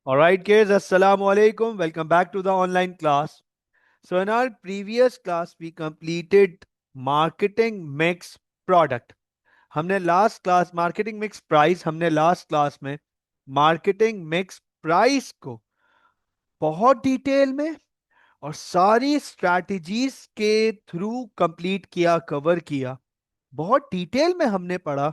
All right, kids, Assalamu alaikum. Welcome back to the online class. So, in our previous class, we completed marketing mix product. हमने last class marketing mix price हमने last class में marketing mix price को बहुत detail में और सारी strategies के through complete किया, कवर किया। बहुत डिटेल में हमने पढ़ा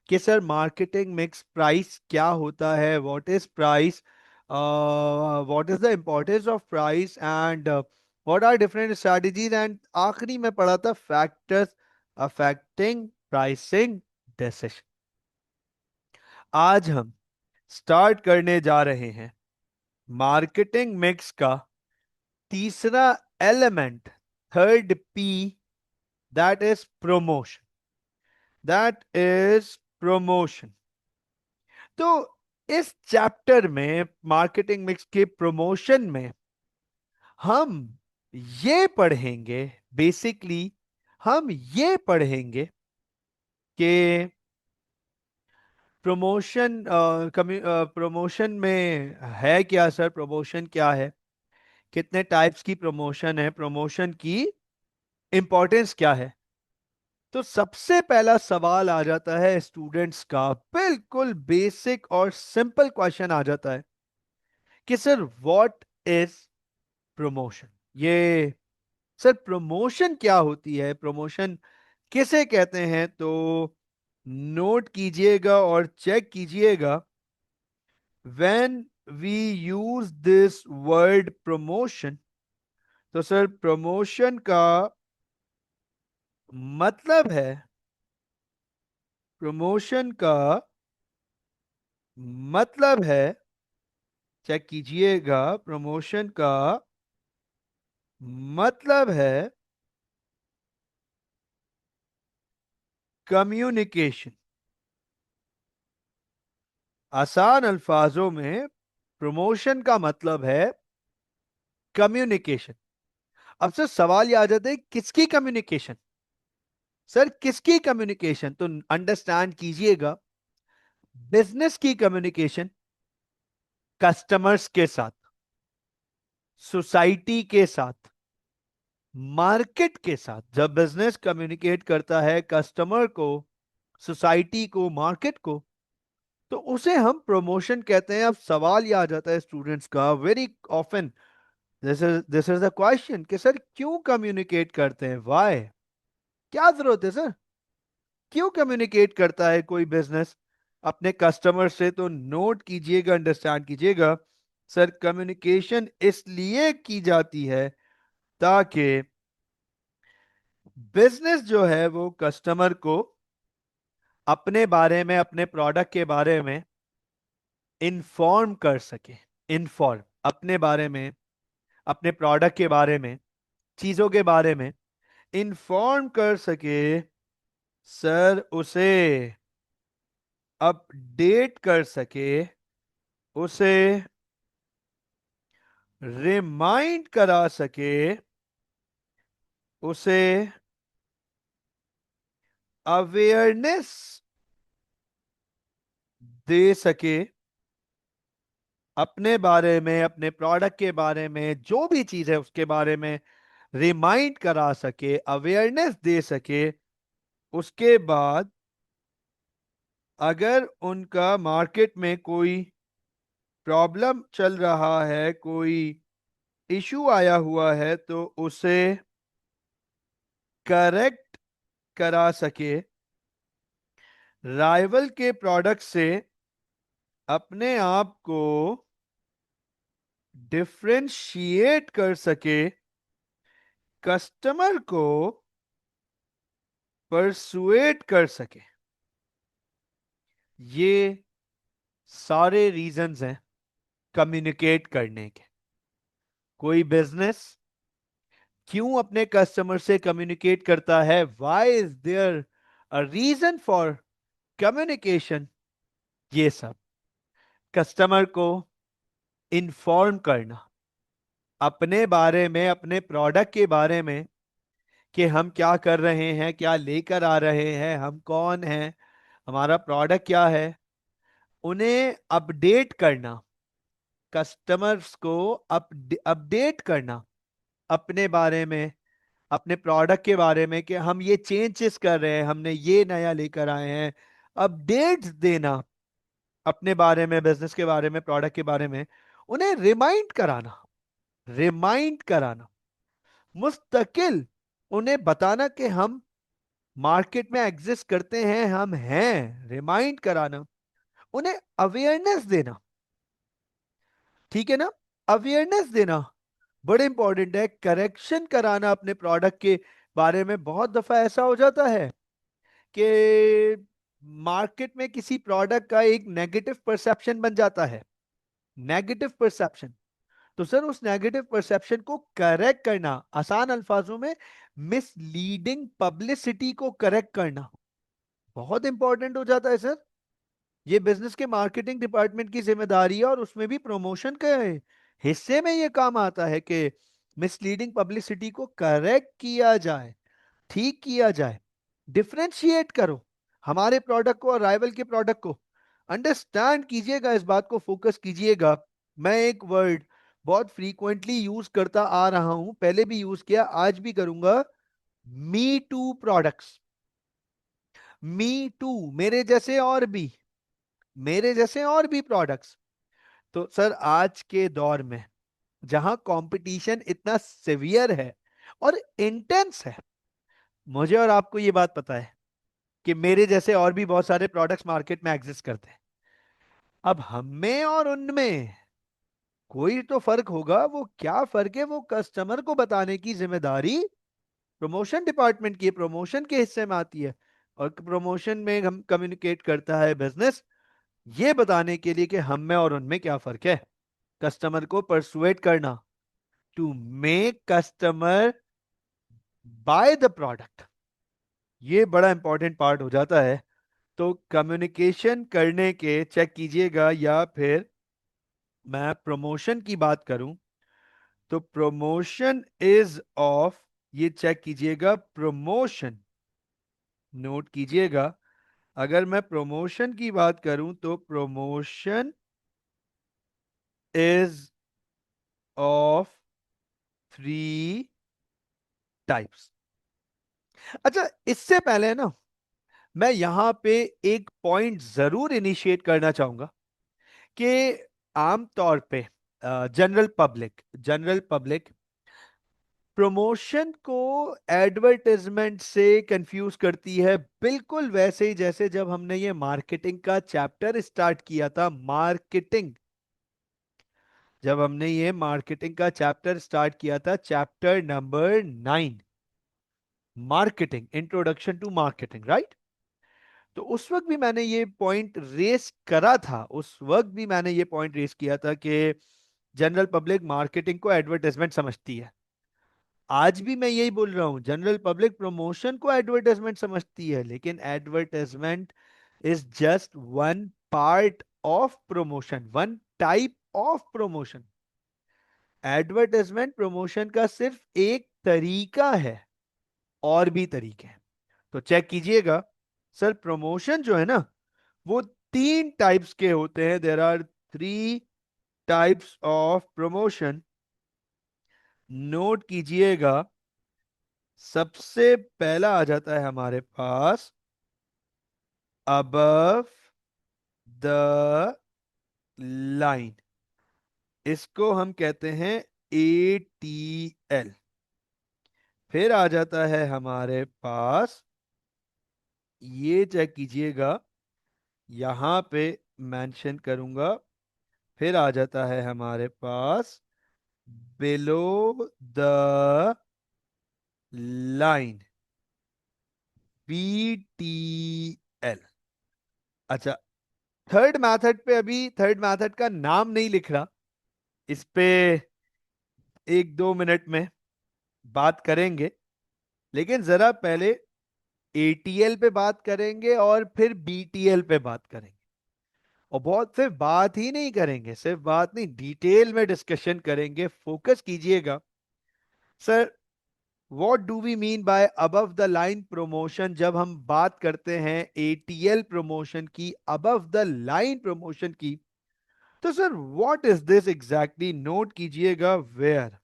कि सर मार्केटिंग मिक्स प्राइस क्या होता है, what is price, what is the importance of price and what are different strategies, and आखिरी में पढ़ा था फैक्टर्स अफेक्टिंग प्राइसिंग डिसीजन। आज हम स्टार्ट करने जा रहे हैं मार्केटिंग मिक्स का तीसरा element, third P, that is promotion. That is promotion. तो इस चैप्टर में मार्केटिंग मिक्स के प्रमोशन में हम ये पढ़ेंगे, बेसिकली हम ये पढ़ेंगे कि प्रमोशन प्रमोशन में है क्या सर, प्रमोशन क्या है, कितने टाइप्स की प्रमोशन है, प्रमोशन की इंपॉर्टेंस क्या है। तो सबसे पहला सवाल आ जाता है स्टूडेंट्स का, बिल्कुल बेसिक और सिंपल क्वेश्चन आ जाता है कि सर व्हाट इज प्रमोशन। ये सर प्रमोशन क्या होती है, प्रमोशन किसे कहते हैं? तो नोट कीजिएगा और चेक कीजिएगा, when we use this word promotion, तो सर प्रमोशन का मतलब है, प्रमोशन का मतलब है, चेक कीजिएगा, प्रमोशन का मतलब है कम्युनिकेशन। आसान अल्फाजों में प्रमोशन का मतलब है कम्युनिकेशन। अब सर सवाल ये आ जाता है, किसकी कम्युनिकेशन? सर किसकी कम्युनिकेशन? तो अंडरस्टैंड कीजिएगा, बिजनेस की कम्युनिकेशन कस्टमर्स के साथ, सोसाइटी के साथ, मार्केट के साथ। जब बिजनेस कम्युनिकेट करता है कस्टमर को, सोसाइटी को, मार्केट को, तो उसे हम प्रमोशन कहते हैं। अब सवाल ये आ जाता है स्टूडेंट्स का very often, this is the question कि सर क्यों कम्युनिकेट करते हैं, व्हाई, क्या जरूरत है सर, क्यों कम्युनिकेट करता है कोई बिजनेस अपने कस्टमर से? तो नोट कीजिएगा, अंडरस्टैंड कीजिएगा, सर कम्युनिकेशन इसलिए की जाती है ताकि बिजनेस जो है वो कस्टमर को अपने बारे में, अपने प्रोडक्ट के बारे में इन्फॉर्म कर सके। इन्फॉर्म, अपने बारे में, अपने प्रोडक्ट के बारे में, चीजों के बारे में इन्फॉर्म कर सके, सर उसे अपडेट कर सके, उसे रिमाइंड करा सके, उसे अवेयरनेस दे सके, अपने बारे में, अपने प्रोडक्ट के बारे में, जो भी चीज है उसके बारे में रिमाइंड करा सके, अवेयरनेस दे सके। उसके बाद अगर उनका मार्केट में कोई प्रॉब्लम चल रहा है, कोई इशू आया हुआ है, तो उसे करेक्ट करा सके, राइवल के प्रोडक्ट से अपने आप को डिफरेंशिएट कर सके, कस्टमर को परसुएट कर सके। ये सारे रीजंस हैं कम्युनिकेट करने के। कोई बिजनेस क्यों अपने कस्टमर से कम्युनिकेट करता है, why is there a reason for communication, ये सब कस्टमर को इन्फॉर्म करना अपने बारे में, अपने प्रोडक्ट के बारे में, कि हम क्या कर रहे हैं, क्या लेकर आ रहे हैं, हम कौन हैं, हमारा प्रोडक्ट क्या है, उन्हें अपडेट करना, कस्टमर्स को अपडेट करना अपने बारे में, अपने प्रोडक्ट के बारे में कि हम ये चेंजेस कर रहे हैं, हमने ये नया लेकर आए हैं, अपडेट्स देना अपने बारे में, बिजनेस के बारे में, प्रोडक्ट के बारे में, उन्हें रिमाइंड कराना मुस्तकिल, उन्हें बताना कि हम मार्केट में एग्जिस्ट करते हैं, हम हैं, रिमाइंड कराना, उन्हें अवेयरनेस देना। ठीक है ना? अवेयरनेस देना बड़े इंपॉर्टेंट है। करेक्शन कराना अपने प्रोडक्ट के बारे में। बहुत दफा ऐसा हो जाता है कि मार्केट में किसी प्रोडक्ट का एक नेगेटिव परसेप्शन बन जाता है, नेगेटिव परसेप्शन। तो सर उस नेगेटिव परसेप्शन को करेक्ट करना, आसान अल्फाजों में मिसलीडिंग पब्लिसिटी को करेक्ट करना बहुत इंपॉर्टेंट हो जाता है सर। ये बिजनेस के मार्केटिंग डिपार्टमेंट की जिम्मेदारी है और उसमें भी प्रमोशन के हिस्से में ये काम आता है कि मिसलीडिंग पब्लिसिटी को करेक्ट किया जाए, ठीक किया जाए। डिफरेंशिएट करो हमारे प्रोडक्ट को और राइवल के प्रोडक्ट को। अंडरस्टैंड कीजिएगा, इस बात को फोकस कीजिएगा। मैं एक वर्ड बहुत फ्रीक्वेंटली यूज करता आ रहा हूं, पहले भी यूज किया, आज भी करूंगा। Me too products, me too, मेरे जैसे और भी, मेरे जैसे और भी प्रोडक्ट्स। तो सर आज के दौर में जहां कंपटीशन इतना सिवियर है और इंटेंस है, मुझे और आपको ये बात पता है कि मेरे जैसे और भी बहुत सारे प्रोडक्ट्स मार्केट में एग्जिस्ट करते हैं। अब हम में और उनमें कोई तो फर्क होगा, वो क्या फर्क है वो कस्टमर को बताने की जिम्मेदारी प्रमोशन डिपार्टमेंट की है, प्रमोशन के हिस्से में आती है। और प्रमोशन में हम कम्युनिकेट करता है बिजनेस ये बताने के लिए कि हम में और उनमें क्या फर्क है। कस्टमर को परसुएट करना, to make customer buy the product, ये बड़ा इंपॉर्टेंट पार्ट हो जाता है। तो कम्युनिकेशन करने के, चेक कीजिएगा, या फिर मैं प्रमोशन की बात करूं तो प्रमोशन इज ऑफ, ये चेक कीजिएगा, प्रमोशन, नोट कीजिएगा, अगर मैं प्रमोशन की बात करूं तो promotion is of three types. अच्छा, इससे पहले ना मैं यहां पे एक पॉइंट जरूर इनिशिएट करना चाहूंगा कि आमतौर पे जनरल पब्लिक प्रमोशन को एडवर्टाइजमेंट से कंफ्यूज करती है, बिल्कुल वैसे ही जैसे जब हमने ये मार्केटिंग का चैप्टर स्टार्ट किया था। मार्केटिंग, जब हमने ये मार्केटिंग का चैप्टर स्टार्ट किया था, chapter number 9, marketing, introduction to marketing, right? तो उस वक्त भी मैंने ये पॉइंट रेस करा था, उस वक्त भी मैंने ये पॉइंट रेस किया था कि जनरल पब्लिक मार्केटिंग को एडवर्टाइजमेंट समझती है। आज भी मैं यही बोल रहा हूं, जनरल पब्लिक प्रमोशन को एडवर्टाइजमेंट समझती है, लेकिन advertisement is just one part of promotion, one type of promotion. Advertisement promotion का सिर्फ एक तरीका है, और भी तरीके हैं। तो चेक कीजिएगा सर, प्रमोशन जो है ना वो 3 टाइप्स के होते हैं। There are 3 types of promotion, note कीजिएगा। सबसे पहला आ जाता है हमारे पास अबव द लाइन, इसको हम कहते हैं ATL। फिर आ जाता है हमारे पास, ये चेक कीजिएगा, यहां पे मेंशन करूंगा, फिर आ जाता है हमारे पास बिलो द लाइन, BTL। अच्छा, थर्ड मेथड पे, अभी थर्ड मेथड का नाम नहीं लिख रहा, इस पे 1-2 मिनट में बात करेंगे, लेकिन जरा पहले ATL पे बात करेंगे और फिर BTL पे बात करेंगे। और बहुत सिर्फ बात ही नहीं करेंगे, सिर्फ बात नहीं, डिटेल में डिस्कशन करेंगे। फोकस कीजिएगा sir, what do we mean by above the line promotion. जब हम बात करते हैं ATL प्रमोशन की, अबव द लाइन प्रमोशन की, तो sir what is this exactly, note कीजिएगा, where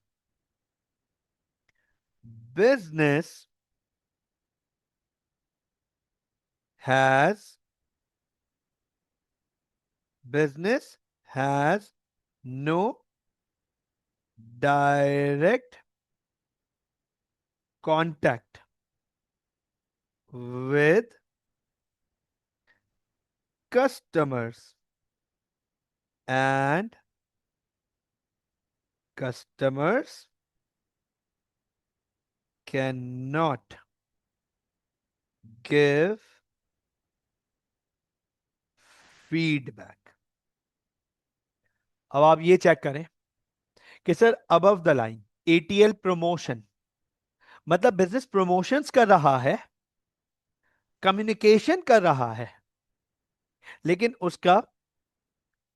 business has, business has no direct contact with customers, and customers cannot give feedback. अब आप ये चेक करें कि sir above the line ATL promotion, मतलब business promotions कर रहा है, कम्युनिकेशन कर रहा है, लेकिन उसका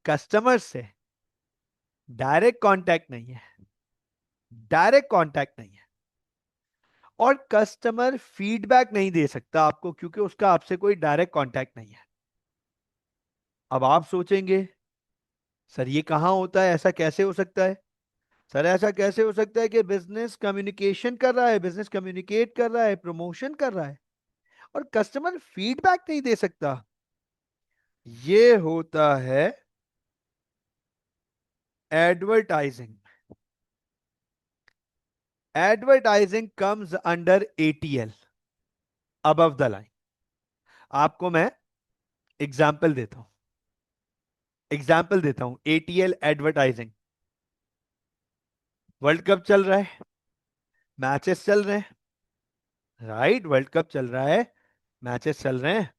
कस्टमर से डायरेक्ट कांटेक्ट नहीं है, डायरेक्ट कांटेक्ट नहीं है, और कस्टमर फीडबैक नहीं दे सकता आपको क्योंकि उसका आपसे कोई डायरेक्ट कांटेक्ट नहीं है। अब आप सोचेंगे सर ये कहां होता है, ऐसा कैसे हो सकता है? सर ऐसा कैसे हो सकता है कि बिजनेस कम्युनिकेशन कर रहा है, बिजनेस कम्युनिकेट कर रहा है, प्रमोशन कर रहा है, और कस्टमर फीडबैक नहीं दे सकता? ये होता है advertising. Advertising comes under ATL, above the line. आपको मैं एग्जाम्पल देता हूं, एग्जाम्पल देता हूं, एटीएल एडवर्टाइजिंग। वर्ल्ड कप चल रहा है, मैचेस चल रहे हैं, राइट, वर्ल्ड कप चल रहा है, मैचेस चल रहे हैं,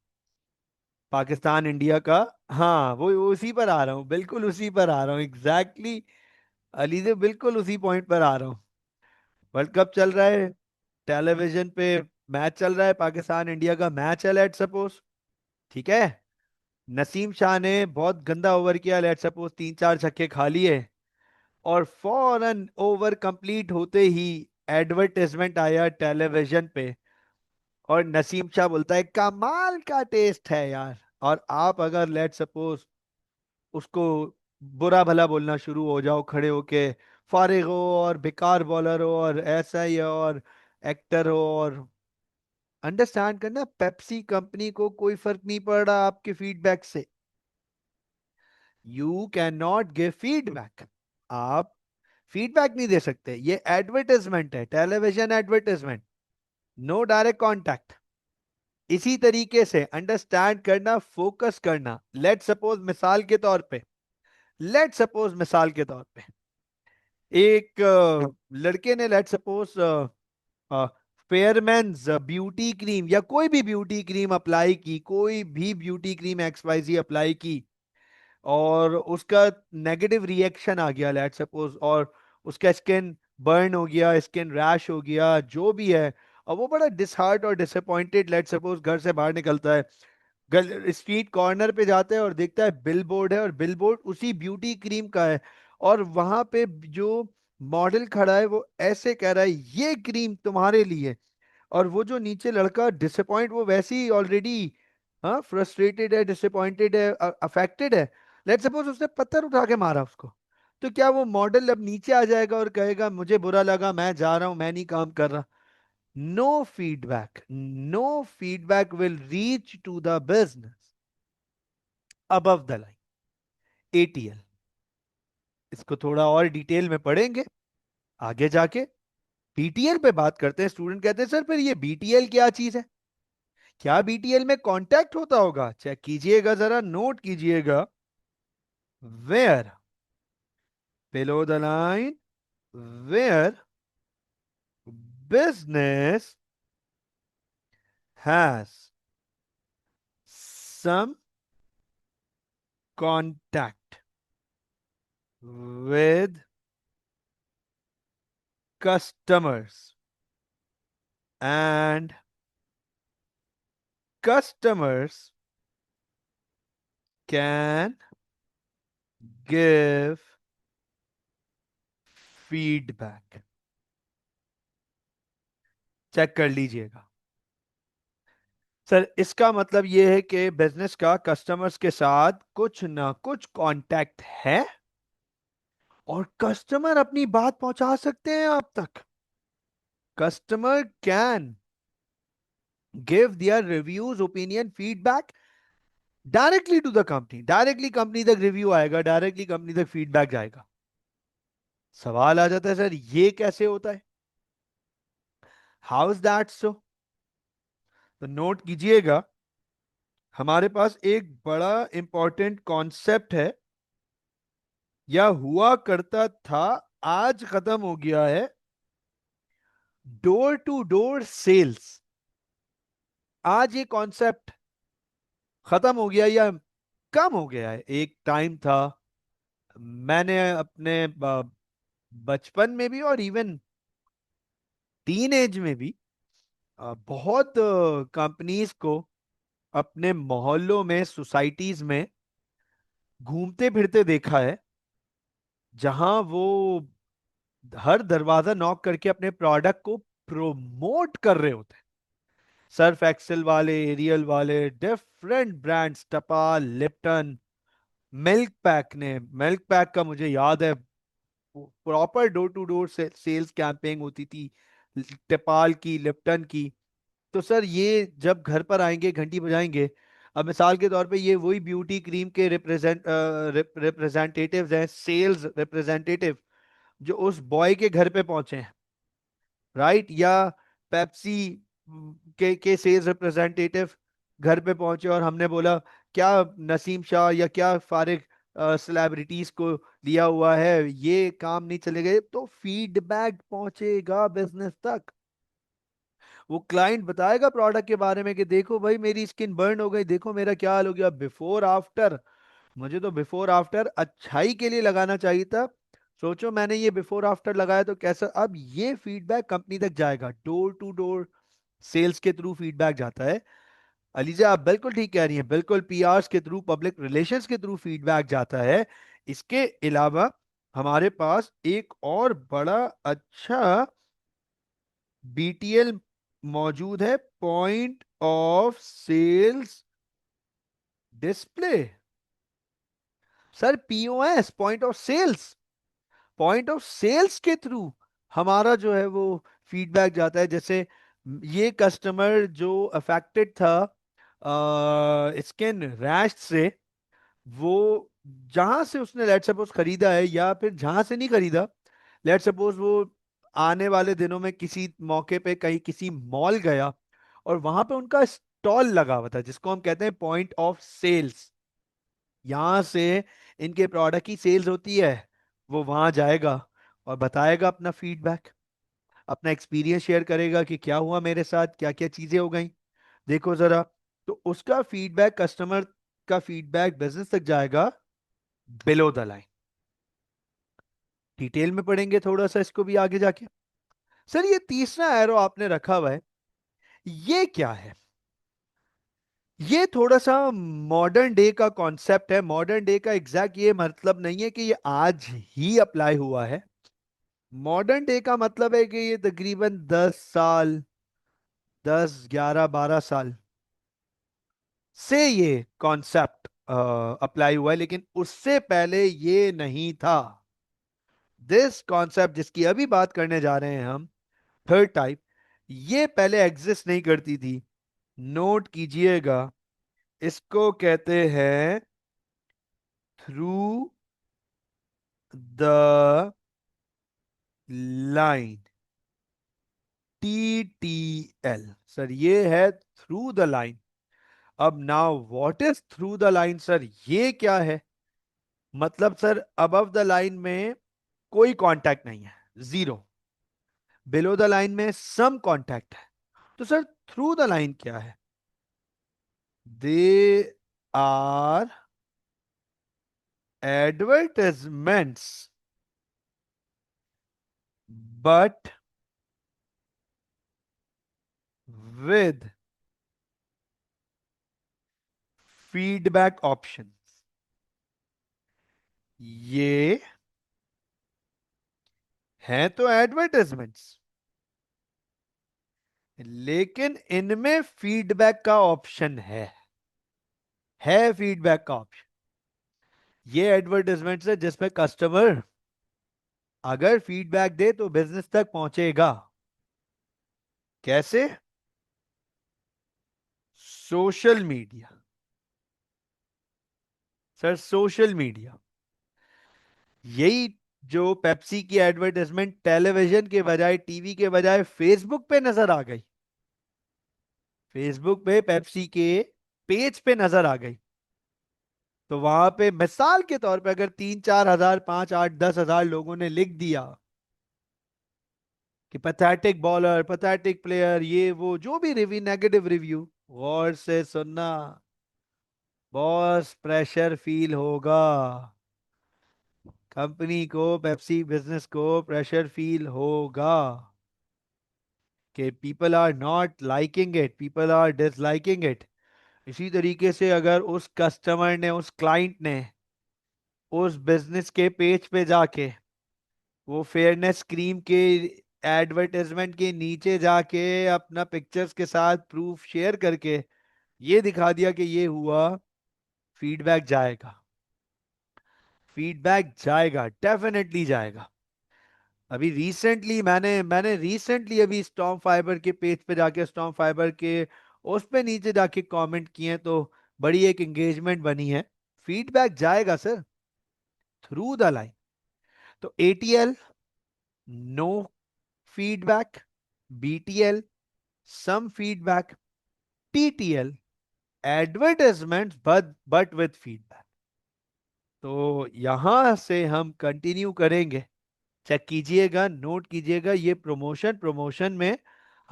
पाकिस्तान इंडिया का। हाँ वो उसी पर आ रहा हूँ, बिल्कुल उसी पर आ रहा हूँ, एग्जैक्टली अली से बिल्कुल उसी पॉइंट पर आ रहा हूँ। वर्ल्ड कप चल रहा है, टेलीविजन पे मैच चल रहा है, पाकिस्तान इंडिया का मैच है, लेट सपोज, ठीक है। नसीम शाह ने बहुत गंदा ओवर किया, लेट सपोज 3-4 छक्के खा लिए, और फौरन ओवर कंप्लीट होते ही एडवर्टाइजमेंट आया टेलीविजन पे, और नसीम शाह बोलता है कमाल का टेस्ट है यार, और आप अगर लेट सपोज उसको बुरा भला बोलना शुरू हो जाओ खड़े होके, फारिग हो और बेकार बॉलर हो और ऐसा ही हो और एक्टर हो, और अंडरस्टैंड करना, पेप्सी कंपनी को कोई फर्क नहीं पड़ रहा आपके फीडबैक से। You can not give feedback, आप फीडबैक नहीं दे सकते, ये एडवर्टाइजमेंट है, television advertisement, no direct contact. इसी तरीके से अंडरस्टैंड करना, फोकस करना, लेट सपोज मिसाल के तौर पे, लेट सपोज मिसाल के तौर पे एक लड़के ने लेट सपोज फेयरमैन्स ब्यूटी क्रीम या कोई भी ब्यूटी क्रीम अप्लाई की, कोई भी ब्यूटी क्रीम XYZ अप्लाई की, और उसका नेगेटिव रिएक्शन आ गया लेट सपोज, और उसका स्किन बर्न हो गया, स्किन रैश हो गया, जो भी है, और वो बड़ा डिसहार्ट और डिसअपॉइंटेड लेट सपोज घर से बाहर निकलता है, स्ट्रीट कॉर्नर पे जाता है और देखता है बिल बोर्ड है, और बिल बोर्ड उसी ब्यूटी क्रीम का है, और वहां पे जो मॉडल खड़ा है वो ऐसे कह रहा है ये क्रीम तुम्हारे लिए, और वो जो नीचे लड़का डिसअपॉइंट, वो वैसे ही ऑलरेडी हाँ फ्रस्ट्रेटेड है, डिसअपॉइंटेड है, अफेक्टेड है, लेट सपोज उसने पत्थर उठा के मारा उसको, तो क्या वो मॉडल अब नीचे आ जाएगा और कहेगा मुझे बुरा लगा, मैं जा रहा हूं, मैं नहीं काम कर रहा? No feedback, no feedback will reach to the business above the line, ATL. इसको थोड़ा और डिटेल में पढ़ेंगे आगे जाके, बीटीएल पे बात करते हैं। स्टूडेंट कहते हैं सर फिर ये बीटीएल क्या चीज है, क्या बीटीएल में कांटेक्ट होता होगा? चेक कीजिएगा जरा, नोट कीजिएगा, where below the line, where business has some contact with customers, and customers can give feedback। Check कर लीजिएगा, सर इसका मतलब ये है कि बिजनेस का कस्टमर्स के साथ कुछ ना कुछ कांटेक्ट है और कस्टमर अपनी बात पहुंचा सकते हैं आप तक. Customer can give their reviews, opinion, feedback directly to the company. Directly company तक रिव्यू आएगा, डायरेक्टली कंपनी तक फीडबैक जाएगा. सवाल आ जाता है सर ये कैसे होता है? How is that so? तो नोट कीजिएगा, हमारे पास एक बड़ा इंपॉर्टेंट कॉन्सेप्ट है, या हुआ करता था, आज खत्म हो गया है. Door to door sales. आज ये कॉन्सेप्ट खत्म हो गया या कम हो गया है. एक टाइम था, मैंने अपने बचपन में भी और इवन टीन एज में भी बहुत कंपनीज को अपने मोहल्लों में, सोसाइटीज में घूमते फिरते देखा है, जहां वो हर दरवाजा नॉक करके अपने प्रोडक्ट को प्रोमोट कर रहे होते हैं. सर्फ एक्सेल वाले, एरियल वाले, different brands, Tapal, Lipton, Milk Pak ने, मिल्क पैक का मुझे याद है, proper door to door sales campaign होती थी टपाल की, लिप्टन की. तो सर ये जब घर पर आएंगे, घंटी बजाएंगे. अब मिसाल के तौर पे ये वही ब्यूटी क्रीम के रिप्रेजेंटेटिव्स हैं, सेल्स रिप्रेजेंटेटिव, जो उस बॉय के घर पे पहुंचे हैं, राइट? या पेप्सी के सेल्स रिप्रेजेंटेटिव घर पे पहुंचे और हमने बोला क्या नसीम शाह या क्या फारिग सेलिब्रिटीज को लिया हुआ है, ये काम नहीं चलेगा, तो फीडबैक पहुंचेगा बिजनेस तक. वो क्लाइंट बताएगा प्रोडक्ट के बारे में कि देखो भाई मेरी स्किन बर्न हो गई, देखो मेरा क्या हाल हो गया, बिफोर आफ्टर. मुझे तो बिफोर आफ्टर अच्छाई के लिए लगाना चाहिए था. सोचो मैंने ये बिफोर आफ्टर लगाया तो कैसा. अब ये फीडबैक कंपनी तक जाएगा, डोर टू डोर सेल्स के थ्रू फीडबैक जाता है. अलीजा आप बिल्कुल ठीक कह रही हैं, बिल्कुल पीआरस के थ्रू, पब्लिक रिलेशंस के थ्रू फीडबैक जाता है. इसके अलावा हमारे पास एक और बड़ा अच्छा बीटीएल मौजूद है, point of sales display. Sir POS, point of sales, point of sales के थ्रू हमारा जो है वो फीडबैक जाता है. जैसे ये कस्टमर जो अफेक्टेड था स्किन रैश से, वो जहां से उसने लेट सपोज खरीदा है या फिर जहां से नहीं खरीदा, लेट सपोज वो आने वाले दिनों में किसी मौके पे कहीं किसी मॉल गया और वहां पे उनका स्टॉल लगा हुआ था, जिसको हम कहते हैं पॉइंट ऑफ सेल्स. यहां से इनके प्रोडक्ट की सेल्स होती है. वो वहां जाएगा और बताएगा अपना फीडबैक, अपना एक्सपीरियंस शेयर करेगा कि क्या हुआ मेरे साथ, क्या क्या चीजें हो गई, देखो जरा. तो उसका फीडबैक, कस्टमर का फीडबैक बिजनेस तक जाएगा बिलो द लाइन. डिटेल में पढ़ेंगे थोड़ा सा इसको भी आगे जाके. सर ये तीसरा एरो आपने रखा हुआ है, ये क्या है? ये थोड़ा सा मॉडर्न डे का कॉन्सेप्ट है. मॉडर्न डे का एग्जैक्ट ये मतलब नहीं है कि ये आज ही अप्लाई हुआ है. मॉडर्न डे का मतलब है कि ये तकरीबन 10 साल, 10, 11, 12 साल से ये कॉन्सेप्ट अप्लाई हुआ है, लेकिन उससे पहले ये नहीं था. दिस कॉन्सेप्ट जिसकी अभी बात करने जा रहे हैं हम, थर्ड टाइप, ये पहले एग्जिस्ट नहीं करती थी. नोट कीजिएगा, इसको कहते हैं through the line, TTL. Sir ये है थ्रू द लाइन. अब now what is through the line sir, ये क्या है? मतलब सर अबव द लाइन में कोई कांटेक्ट नहीं है, जीरो. बिलो द लाइन में सम कांटेक्ट है. तो सर थ्रू द लाइन क्या है? They are advertisements but with feedback option. ये हैं तो एडवर्टाइजमेंट्स, लेकिन इनमें फीडबैक का ऑप्शन है फीडबैक का ऑप्शन। ये एडवर्टाइजमेंट है जिसमें कस्टमर अगर फीडबैक दे तो बिजनेस तक पहुंचेगा। कैसे? Social media. Sir social media, यही जो पेप्सी की एडवर्टाइजमेंट टेलीविजन के बजाय, टीवी के बजाय फेसबुक पे नजर आ गई। फेसबुक पे पेप्सी के पेज पे नजर आ गई। तो वहां पे मिसाल के तौर पे अगर 3-4 हजार, 5-8-10 हजार लोगों ने लिख दिया कि पैथेटिक बॉलर, पैथेटिक प्लेयर, ये वो जो भी रिव्यू, नेगेटिव रिव्यू, गौर से सुनना, बॉस प्रेशर फील होगा। कंपनी को, पेप्सी बिजनेस को प्रेशर फील होगा कि people are not liking it, people are disliking it. इसी तरीके से अगर उस कस्टमर ने, उस क्लाइंट ने उस बिजनेस के पेज पे जाके वो फेयरनेस क्रीम के एडवर्टाइजमेंट के नीचे जाके अपना पिक्चर्स के साथ प्रूफ शेयर करके ये दिखा दिया कि ये हुआ, फीडबैक जाएगा। फीडबैक जाएगा, डेफिनेटली जाएगा। अभी रिसेंटली मैंने रिसेंटली अभी स्टॉर्म फाइबर के पेज पे जाके, स्टॉर्म फाइबर के उस पे नीचे जाके कमेंट किए तो बड़ी एक एंगेजमेंट बनी है। फीडबैक जाएगा सर, थ्रू द लाइन। तो ATL no feedback, BTL some feedback, TTL advertisement but with feedback. तो यहां से हम कंटिन्यू करेंगे। चेक कीजिएगा, नोट कीजिएगा, ये प्रमोशन, प्रमोशन में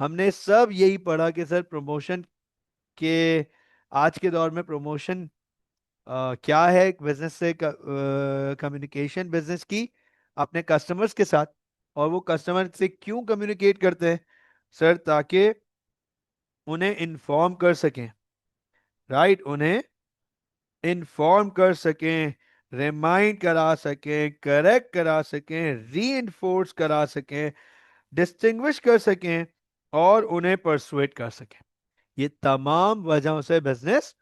हमने सब यही पढ़ा कि सर प्रमोशन के, आज के दौर में प्रमोशन क्या है एक बिजनेस से, कम्युनिकेशन बिजनेस की अपने कस्टमर्स के साथ। और वो कस्टमर से क्यों कम्युनिकेट करते हैं सर? ताकि उन्हें इन्फॉर्म कर सकें, राइट, उन्हें इन्फॉर्म कर सकें, रिमाइंड करा सकें, करेक्ट करा सकें, री करा सकें, डिस्टिंग्विश कर सकें और उन्हें परसुएट कर सकें। ये तमाम वजहों से बिजनेस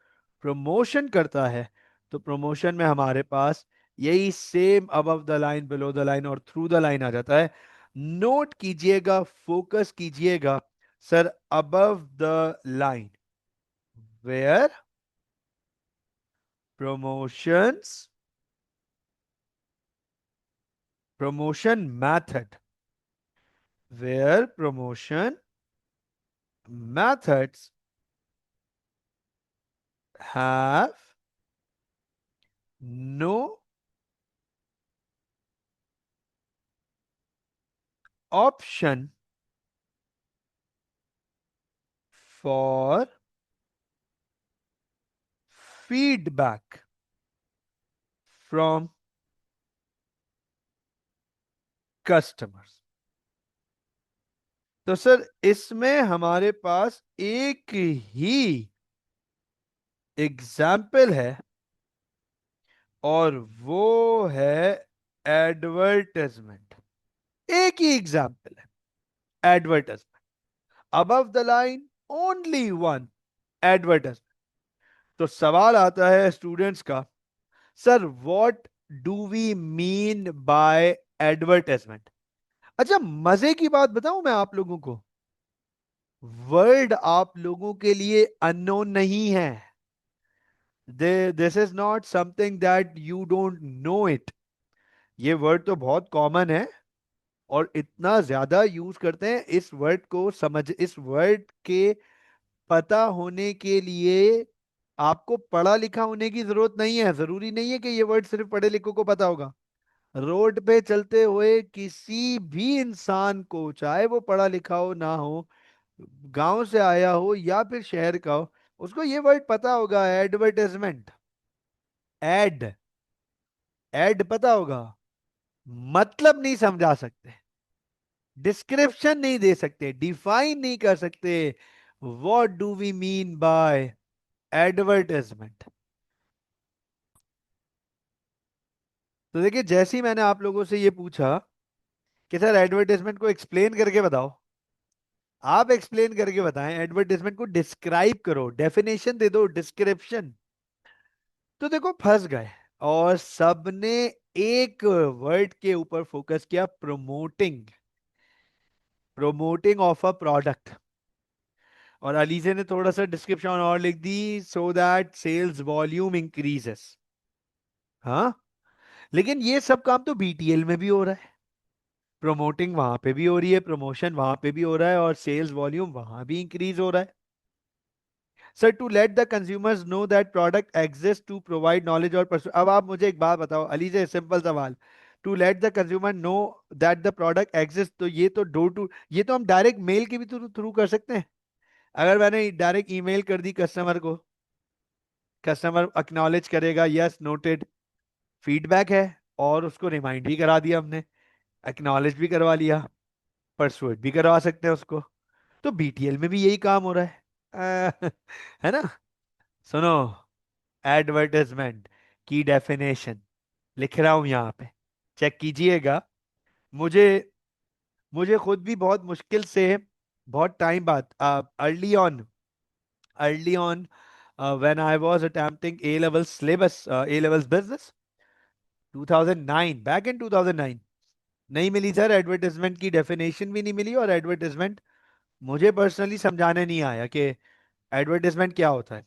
प्रमोशन करता है। तो प्रमोशन में हमारे पास यही same above the line, below the line और थ्रू द लाइन आ जाता है। नोट कीजिएगा, फोकस कीजिएगा sir, above the line where promotions, promotion method, where promotion methods have no option for feedback from customers। तो सर इसमें हमारे पास एक ही एग्जाम्पल है और वो है एडवर्टाइजमेंट। एक ही एग्जाम्पल है, advertisement. Above the line only one, advertisement. तो सवाल आता है स्टूडेंट्स का, sir what do we mean by advertisement? अच्छा, मजे की बात बताऊं मैं आप लोगों को, वर्ड आप लोगों के लिए अननोन नहीं है। This is not something that you don't know it. ये वर्ड तो बहुत कॉमन है और इतना ज्यादा यूज करते हैं। इस वर्ड को समझ, इस वर्ड के पता होने के लिए आपको पढ़ा लिखा होने की जरूरत नहीं है। जरूरी नहीं है कि ये वर्ड सिर्फ पढ़े लिखों को पता होगा। रोड पे चलते हुए किसी भी इंसान को, चाहे वो पढ़ा लिखा हो ना हो, गांव से आया हो या फिर शहर का हो, उसको ये वर्ड पता होगा, एडवर्टाइजमेंट। एड, एड पता होगा। मतलब नहीं समझा सकते, डिस्क्रिप्शन नहीं दे सकते, डिफाइन नहीं कर सकते, what do we mean by advertisement. तो देखिए, जैसे ही मैंने आप लोगों से ये पूछा कि सर एडवर्टाइजमेंट को एक्सप्लेन करके बताओ, आप एक्सप्लेन करके बताएं, एडवर्टाइजमेंट को डिस्क्राइब करो, डेफिनेशन दे दो, डिस्क्रिप्शन। तो देखो फंस गए, और सबने एक वर्ड के ऊपर फोकस किया, promoting, promoting of a product. और अलीजे ने थोड़ा सा डिस्क्रिप्शन और लिख दी, so that sales volume increases. हाँ, लेकिन ये सब काम तो बीटीएल में भी हो रहा है, प्रमोटिंग वहां पे भी हो रही है, प्रमोशन वहां पे भी हो रहा है, और सेल्स वॉल्यूम वहां भी इंक्रीज हो रहा है। Sir, to let the consumers know that product exist to provide knowledge और अब आप मुझे एक बात बताओ अली से, सिंपल सवाल। To let the consumer know that the product exist, तो ये तो डोर टू, ये तो हम डायरेक्ट मेल के भी थ्रू कर सकते हैं। अगर मैंने डायरेक्ट ईमेल कर दी कस्टमर को, कस्टमर एक्नॉलेज करेगा, यस नोटेड, फीडबैक है, और उसको रिमाइंड भी करा दिया हमने, एक्नॉलेज भी करवा लिया, परसुएट भी करवा सकते हैं उसको। तो बीटीएल में भी यही काम हो रहा है। है ना। सुनो, एडवर्टाइजमेंट की डेफिनेशन लिख रहा हूं यहां पे, चेक कीजिएगा। मुझे मुझे खुद भी बहुत मुश्किल से, बहुत टाइम बाद, early on when I was attempting A level syllabus, A levels business, 2009, back in 2009, नहीं मिली सर एडवर्टाइजमेंट की डेफिनेशन भी नहीं मिली, और एडवर्टाइजमेंट मुझे पर्सनली समझाने नहीं आया कि एडवर्टाइजमेंट क्या होता है।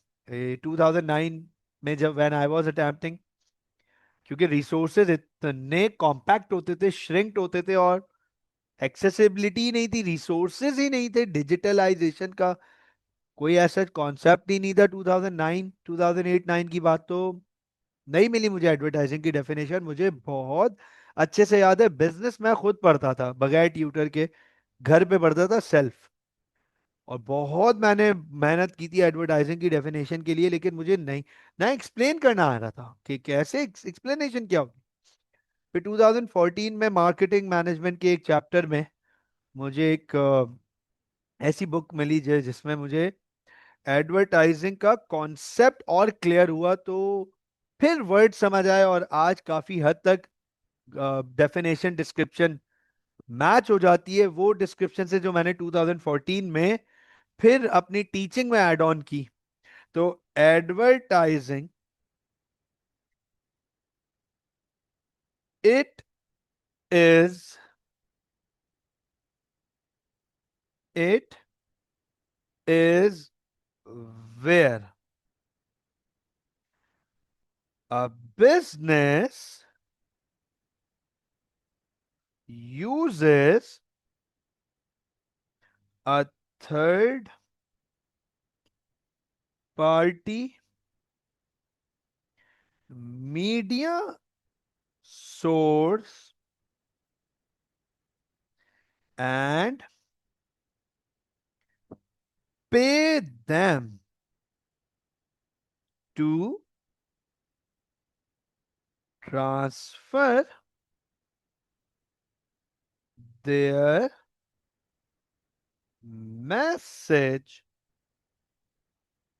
2009 में जब व्हेन आई वाज अटेम्प्टिंग, क्योंकि रिसोर्सेज इतने कॉम्पैक्ट होते थे, श्रिंक्ड होते थे, और एक्सेसिबिलिटी नहीं थी, रिसोर्सेज ही नहीं थे, डिजिटलाइजेशन का कोई ऐसा कॉन्सेप्ट ही नहीं था। 2009 2008 9 की बात, तो नहीं मिली मुझे एडवर्टाइजिंग की डेफिनेशन। मुझे बहुत अच्छे से याद है, बिजनेस मैं खुद पढ़ता था बगैर ट्यूटर के, घर पे पढ़ता था सेल्फ, और बहुत मैंने मेहनत की थी एडवर्टाइजिंग की डेफिनेशन के लिए, लेकिन मुझे नहीं ना एक्सप्लेन करना आ रहा था कि कैसे एक्सप्लेनेशन क्या होगी। फिर 2014 में मार्केटिंग मैनेजमेंट के एक चैप्टर में मुझे एक ऐसी बुक मिली जिसमें मुझे एडवर्टाइजिंग का कॉन्सेप्ट और क्लियर हुआ, तो फिर वर्ड समझ आए, और आज काफी हद तक डेफिनेशन डिस्क्रिप्शन मैच हो जाती है वो डिस्क्रिप्शन से जो मैंने 2014 में फिर अपनी टीचिंग में ऐड ऑन की। तो advertising, it is, it is where a business uses a third party media source and pay them to transfer their message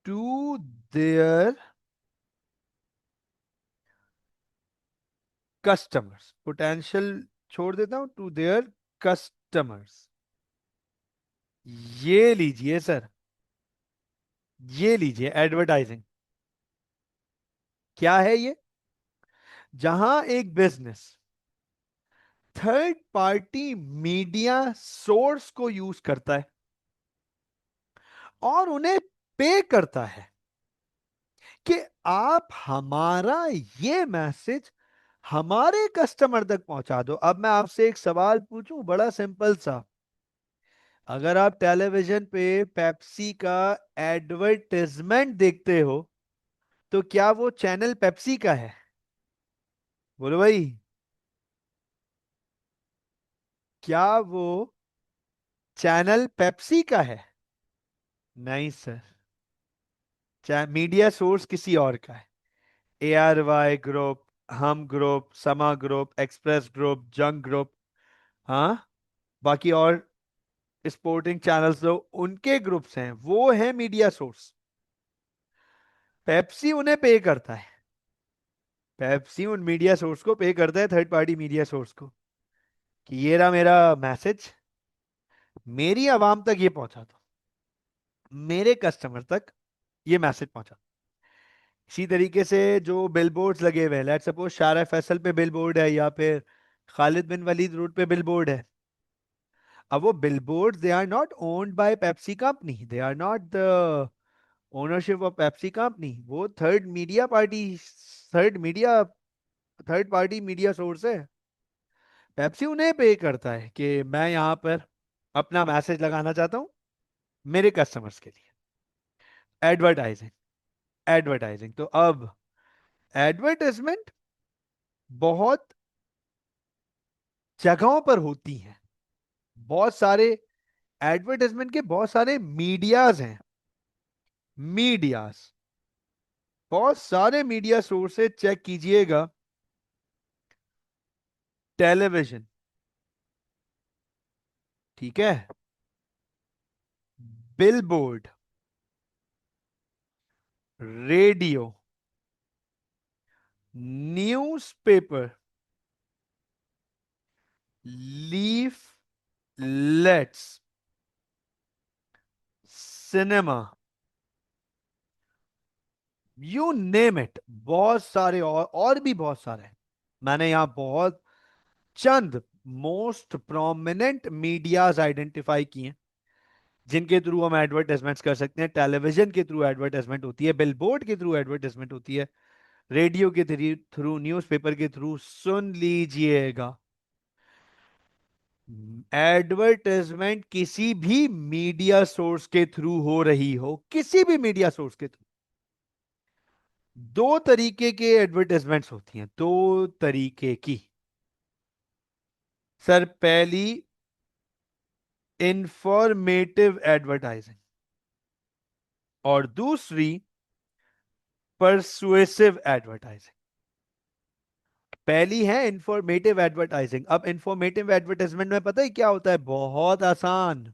to their customers, potential छोड़ देता हूं, to their customers। ये लीजिए sir, ये लीजिए advertising क्या है ये। जहां एक business third party media source को यूज करता है और उन्हें पे करता है कि आप हमारा ये मैसेज हमारे कस्टमर तक पहुंचा दो। अब मैं आपसे एक सवाल पूछूं, बड़ा सिंपल सा। अगर आप टेलीविजन पे पेप्सी का एडवर्टाइजमेंट देखते हो, तो क्या वो चैनल पेप्सी का है? बोलो भाई, क्या वो चैनल पेप्सी का है? नहीं सर, मीडिया सोर्स किसी और का है। ARY ग्रुप, हम ग्रुप, समा ग्रुप, एक्सप्रेस ग्रुप, जंग ग्रुप, हाँ, बाकी और स्पोर्टिंग चैनल्स जो उनके ग्रुप्स हैं, वो है मीडिया सोर्स। पेप्सी उन्हें पे करता है, पेप्सी उन मीडिया सोर्स को पे करता है, थर्ड पार्टी मीडिया सोर्स को, कि ये रहा मेरा मैसेज, मेरी आवाम तक ये पहुंचा था, मेरे कस्टमर तक ये मैसेज पहुंचा। इसी तरीके से जो बिलबोर्ड्स लगे हुए हैं, लेट्स सपोज शारा फैसल पे बिलबोर्ड है या फिर खालिद बिन वलीद रोड पे बिलबोर्ड है। अब वो billboard they are not owned by Pepsi company, they are not the ownership of Pepsi company, वो third media party, third media, third party media source है। पेप्सी उन्हें पे करता है कि मैं यहाँ पर अपना मैसेज लगाना चाहता हूँ मेरे कस्टमर्स के लिए। एडवर्टाइजिंग, एडवर्टाइजिंग तो अब एडवर्टाइजमेंट बहुत जगहों पर होती हैं, बहुत सारे एडवर्टाइजमेंट के बहुत सारे मीडियाज हैं, मीडियाज, बहुत सारे मीडिया सोर्सेज चेक कीजिएगा। टेलीविजन, ठीक है, billboard, radio, newspaper, leaf let's, cinema, you name it, बहुत सारे और भी बहुत सारे हैं। मैंने यहां बहुत चंद मोस्ट प्रोमिनेंट मीडियाज आइडेंटिफाई किए हैं जिनके थ्रू हम एडवर्टाइजमेंट्स कर सकते हैं। टेलीविजन के थ्रू एडवर्टाइजमेंट होती है, बिलबोर्ड के थ्रू एडवर्टाइजमेंट होती है, रेडियो के थ्रू, न्यूज़पेपर के थ्रू। सुन लीजिएगा, एडवर्टाइजमेंट किसी भी मीडिया सोर्स के थ्रू हो रही हो, किसी भी मीडिया सोर्स के थ्रू, दो तरीके के एडवर्टाइजमेंट्स होती हैं, दो तरीके की। सर पहली इंफॉर्मेटिव एडवर्टाइजिंग और दूसरी परसुएसिव एडवर्टाइजिंग। पहली है इंफॉर्मेटिव एडवर्टाइजिंग। अब इंफॉर्मेटिव एडवर्टाइजमेंट में पता है क्या होता है? बहुत आसान।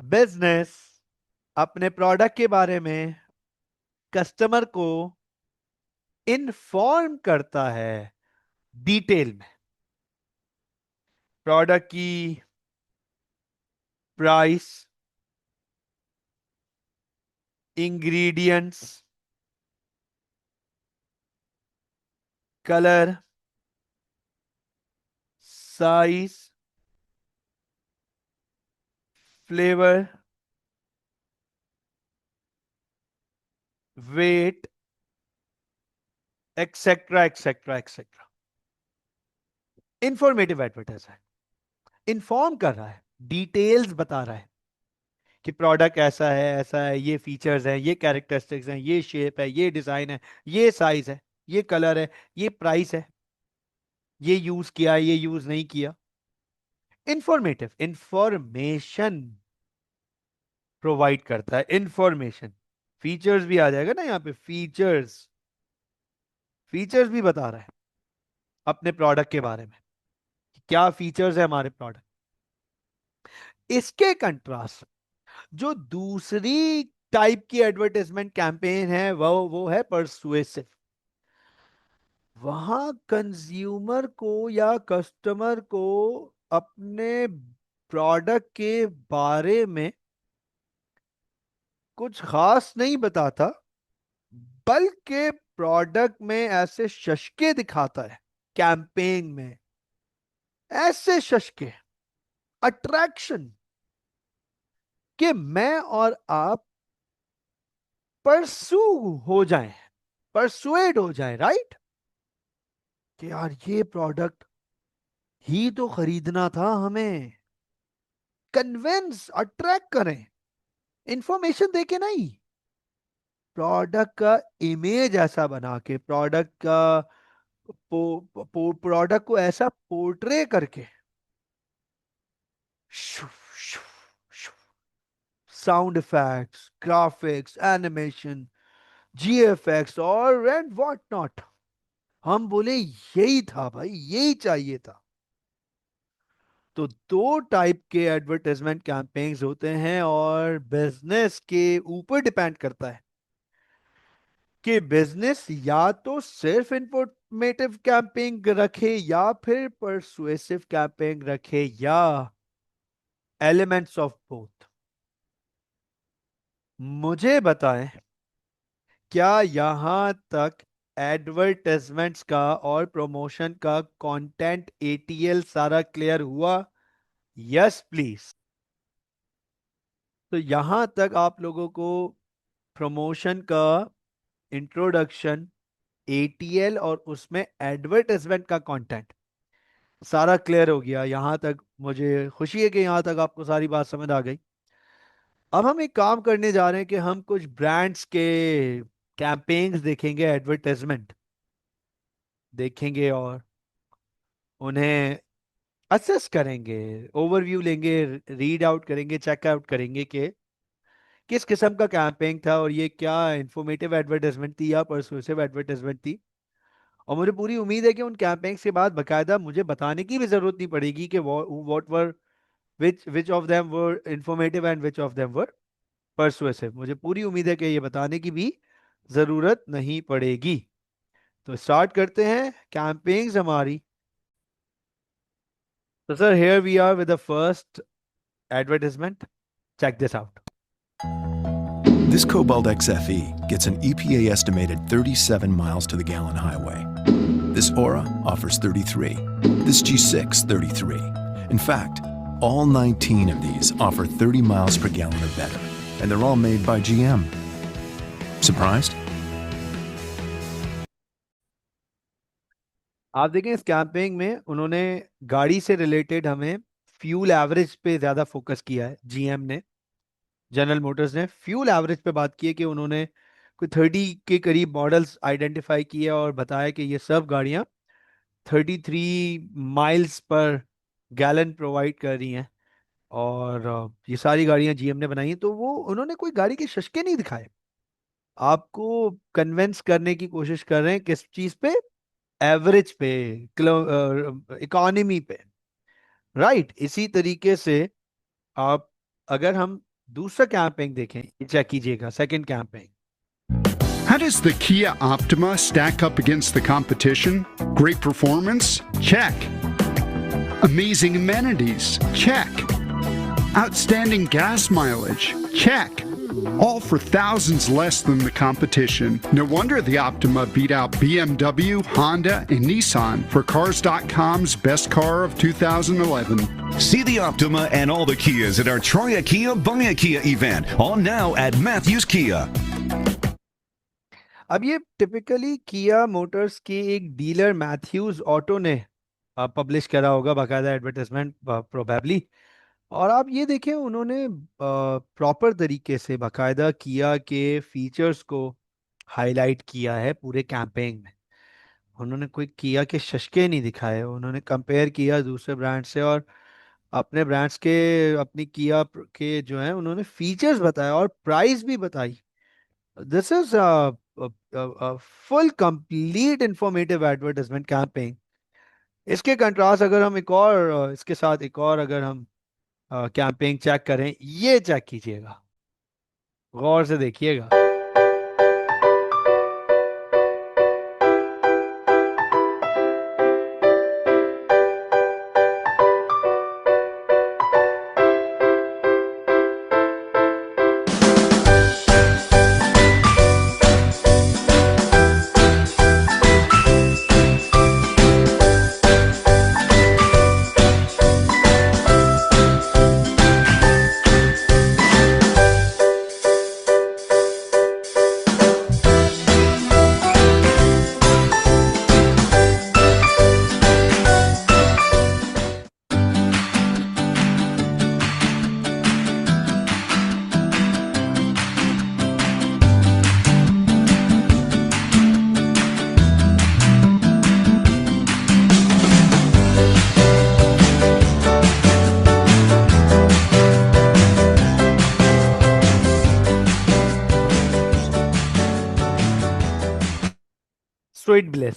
बिजनेस अपने प्रोडक्ट के बारे में कस्टमर को इन्फॉर्म करता है डिटेल में, प्रोडक्ट की price, ingredients, colour, size, flavour, weight, etcetera etcetera etcetera. Informative advertiser inform कर रहा है, डिटेल्स बता रहा है कि प्रोडक्ट ऐसा है, ऐसा है, ये फीचर्स हैं, ये कैरेक्टरिस्टिक्स हैं, ये शेप है, ये डिजाइन है, ये साइज है, ये कलर है, ये प्राइस है, ये यूज किया, ये यूज नहीं किया। इंफॉर्मेटिव, इंफॉर्मेशन प्रोवाइड करता है, इंफॉर्मेशन। फीचर्स भी आ जाएगा ना यहाँ पे, फीचर्स, फीचर्स भी बता रहा है अपने प्रोडक्ट के बारे में कि क्या फीचर्स है हमारे प्रोडक्ट। इसके कंट्रास्ट जो दूसरी टाइप की एडवर्टाइजमेंट कैंपेन है वो है परसुएसिव। वहां कंज्यूमर को या कस्टमर को अपने प्रोडक्ट के बारे में कुछ खास नहीं बताता, बल्कि प्रोडक्ट में ऐसे शशके दिखाता है कैंपेन में, ऐसे शशके, अट्रैक्शन, कि मैं और आप परसू हो जाएं, परसुएड हो जाएं, राइट, कि यार ये प्रोडक्ट ही तो खरीदना था हमें। कन्विंस, अट्रैक्ट करें, इंफॉर्मेशन देके नहीं, प्रोडक्ट का इमेज ऐसा बना के, प्रोडक्ट का प्रोडक्ट को ऐसा पोर्ट्रे करके, sound effects, graphics, animation, GFX और एंड व्हाट नॉट। हम बोले यही था भाई, यही चाहिए था। तो दो टाइप के एडवर्टाइजमेंट कैंपेन्स होते हैं और बिजनेस के ऊपर डिपेंड करता है कि बिजनेस या तो सिर्फ इंफॉर्मेटिव कैंपेन रखे या फिर परसुएसिव कैंपेन रखे, या एलिमेंट्स ऑफ बोथ। मुझे बताएं, क्या यहां तक एडवर्टाइजमेंट्स का और प्रमोशन का कंटेंट एटीएल सारा क्लियर हुआ? Yes please. तो यहां तक आप लोगों को प्रमोशन का इंट्रोडक्शन, एटीएल और उसमें एडवर्टाइजमेंट का कंटेंट सारा क्लियर हो गया। यहां तक मुझे खुशी है कि यहां तक आपको सारी बात समझ आ गई। अब हम एक काम करने जा रहे हैं कि हम कुछ ब्रांड्स के कैंपेन्स देखेंगे, एडवर्टाइजमेंट देखेंगे और उन्हें असेस करेंगे, ओवरव्यू लेंगे, रीड आउट करेंगे, चेक आउट करेंगे कि किस किस्म का कैंपेन था और ये क्या इंफॉर्मेटिव एडवर्टाइजमेंट थी या परसुएसिव एडवर्टाइजमेंट थी। और मुझे पूरी उम्मीद है कि उन कैंपेन्स के बाद बकायदा मुझे बताने की भी जरूरत नहीं पड़ेगी कि what were which of them were informative and which of them were persuasive. मुझे पूरी उम्मीद है कि ये बताने की भी जरूरत नहीं पड़ेगी। तो स्टार्ट करते हैं कैंपेन्स हमारी। तो sir, here we are with the first advertisement. Check this out. This Cobalt XFE gets an EPA estimated 37 miles to the gallon highway. This Aura offers 33. This G6, 33. In fact, all 19 of these offer 30 miles per gallon or better, and they're all made by GM. Surprised? आप देखें इस campaign में उन्होंने गाड़ी से related हमें fuel average पे ज्यादा फोकस किया है। जीएम ने, जनरल मोटर्स ने फ्यूल एवरेज पे बात की है कि उन्होंने कोई 30 के करीब मॉडल्स आइडेंटिफाई किए और बताया कि ये सब गाड़ियां 33 माइल्स पर गैलन प्रोवाइड कर रही हैं। और ये सारी गाड़ियां जीएम ने बनाई हैं। तो वो उन्होंने कोई गाड़ी के शशके नहीं दिखाए, आपको कन्विंस करने की कोशिश कर रहे हैं किस चीज पे? एवरेज पे, इकोनॉमी पे। राइट, इसी तरीके से आप, अगर हम दूसरा कैंपेन देखें, चेक कीजिएगा second campaign. How does the Kia Optima stack up against the competition? Great performance? Check. Amazing amenities? Check. Outstanding gas mileage? Check. All for thousands less than the competition. No wonder the Optima beat out BMW, Honda, and Nissan for Cars.com's best car of 2011. See the Optima and all the Kias at our Try a Kia, Buy a Kia event, on now at Matthews Kia. अब ये typically किया Motors की एक dealer Mathews auto ने publish करा होगा बाकायदा advertisement probably. और आप ये देखें, उन्होंने प्रॉपर तरीके से बाकायदा किया के फीचर्स को हाईलाइट किया है पूरे कैंपेन में। उन्होंने कोई किया के शशके नहीं दिखाए, उन्होंने कंपेयर किया दूसरे ब्रांड से और अपने ब्रांड्स के, अपनी किया के जो है उन्होंने फीचर्स बताया और प्राइस भी बताई। This is full complete informative advertisement campaign. इसके कंट्रास्ट अगर हम एक और इसके साथ एक और अगर हम कैंपेन चेक करें, ये चेक कीजिएगा, गौर से देखिएगा। स्वीट ब्लिस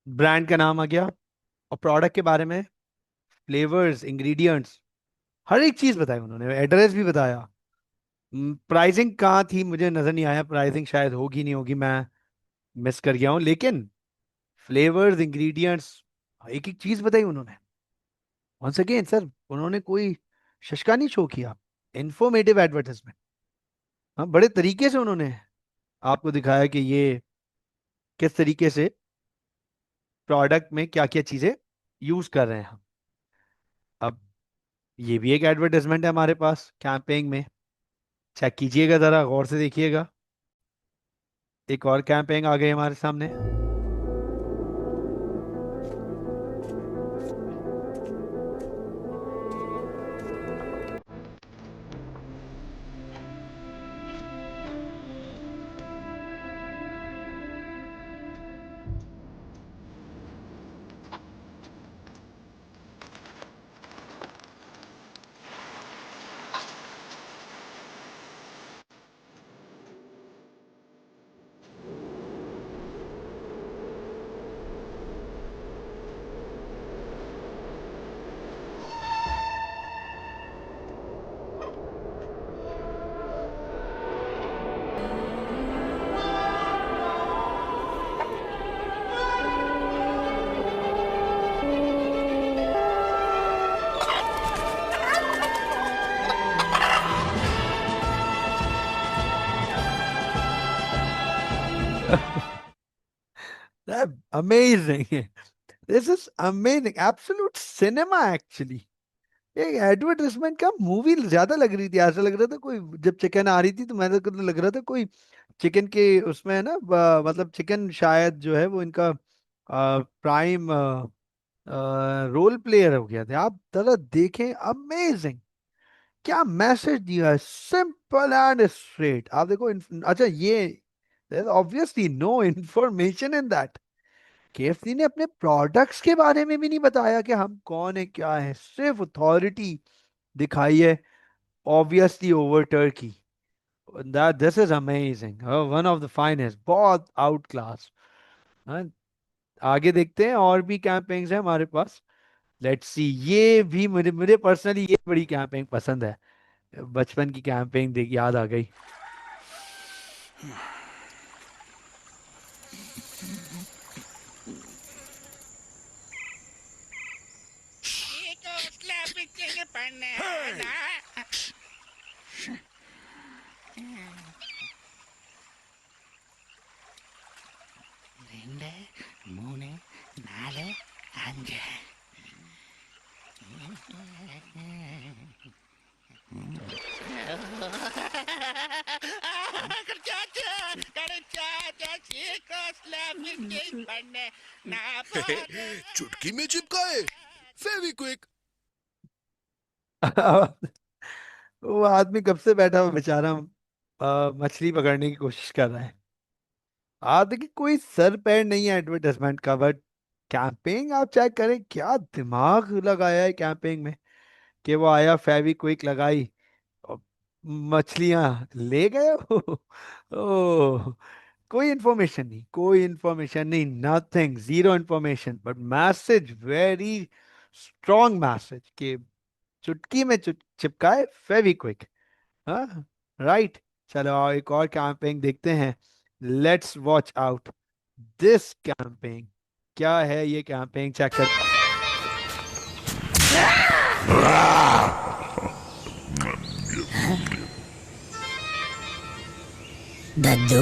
ब्रांड का नाम आ गया और प्रोडक्ट के बारे में फ्लेवर्स, इंग्रेडिएंट्स, हर एक चीज बताई उन्होंने, एड्रेस भी बताया। प्राइसिंग कहाँ थी मुझे नजर नहीं आया, प्राइसिंग शायद होगी नहीं होगी, मैं मिस कर गया हूँ। लेकिन फ्लेवर्स, इंग्रेडिएंट्स, एक एक चीज बताई उन्होंने। वंस अगेन सर, उन्होंने कोई शशकानी शो किया, इंफॉर्मेटिव एडवर्टाइजमेंट। हाँ, बड़े तरीके से उन्होंने आपको दिखाया कि ये किस तरीके से प्रोडक्ट में क्या क्या चीजें यूज कर रहे हैं हम। अब ये भी एक एडवर्टाइजमेंट है हमारे पास कैंपेन में, चेक कीजिएगा, जरा गौर से देखिएगा। एक और कैंपेन आ गई हमारे सामने। Amazing, this is amazing, absolute cinema actually. एक एडवर्टाइजमेंट का मूवी ज्यादा लग रही थी, ऐसा लग रहा था कोई, जब चिकन आ रही थी तो मैंने को लग रहा था कोई चिकन के उसमें है ना, मतलब चिकन शायद जो है वो इनका प्राइम रोल प्लेयर हो गया था। आप जरा देखें, अमेजिंग, क्या मैसेज दिया है, सिंपल एंड स्ट्रेट। आप देखो अच्छा ये obviously no information in that. KFC ने अपने प्रोडक्ट्स के बारे में भी नहीं बताया कि हम कौन है क्या है, सिर्फ अथॉरिटी दिखाई है, obviously over Turkey. That this is amazing, one of the finest, बहुत आउट क्लास। आगे देखते हैं, और भी कैंपेन्स हैं हमारे पास। लेट्स सी, ये भी मुझे मुझे पर्सनली ये बड़ी कैंपेन पसंद है। बचपन की कैंपेन देख याद आ गई। ரெண்டு மூணு நாலு அஞ்சு. கிடைச்சாச்சு, கிடைச்சாச்சு, சீக்கிரம் ஸ்லாமிங் பண்ணு. நான் चुटकी में चिपकाए फेविक्विक। वो आदमी कब से बैठा हुआ बेचारा, मछली पकड़ने की कोशिश कर रहा है। आप देखिए, कोई सर पैर नहीं है एडवर्टाइजमेंट का, बट कैंपेन आप चेक करें, क्या दिमाग लगाया है कैंपेन में। कि वो आया, फेविक्विक लगाई और मछलियां ले गए। ओ, कोई इंफॉर्मेशन नहीं, कोई इंफॉर्मेशन नहीं, nothing, zero information, but message very strong message कि चुटकी में चिपकाए फेविक्विक। हाँ, राइट। चलो और एक और कैंपेन देखते हैं। Let's watch out this campaign. क्या है ये कैंपेन, चेक कर। दद्दू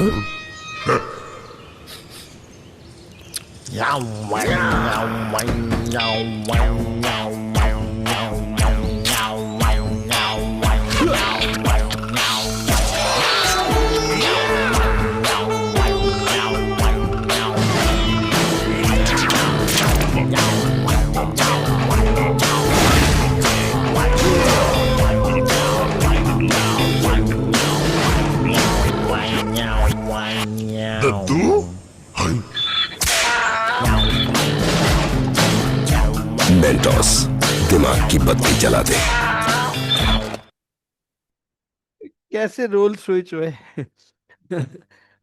दद्दू मेंटोस दिमाग की बत्ती जला दे। कैसे रोल स्विच हुए।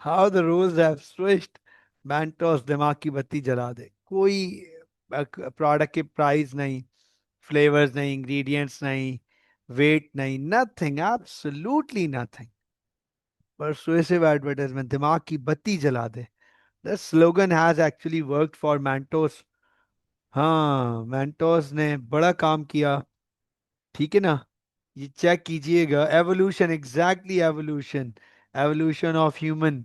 How the roles have switched. Mentos दिमाग की बत्ती जला दे। कोई प्रोडक्ट के प्राइस नहीं, फ्लेवर्स नहीं, इंग्रेडिएंट्स नहीं, वेट नहीं, nothing, absolutely nothing. Persuasive advertisement, दिमाग की बत्ती जला दे। The slogan has actually worked for Mentos. हाँ, मैंटोस ने बड़ा काम किया, ठीक है ना। ये चेक कीजिएगा, evolution, exactly evolution, evolution of human,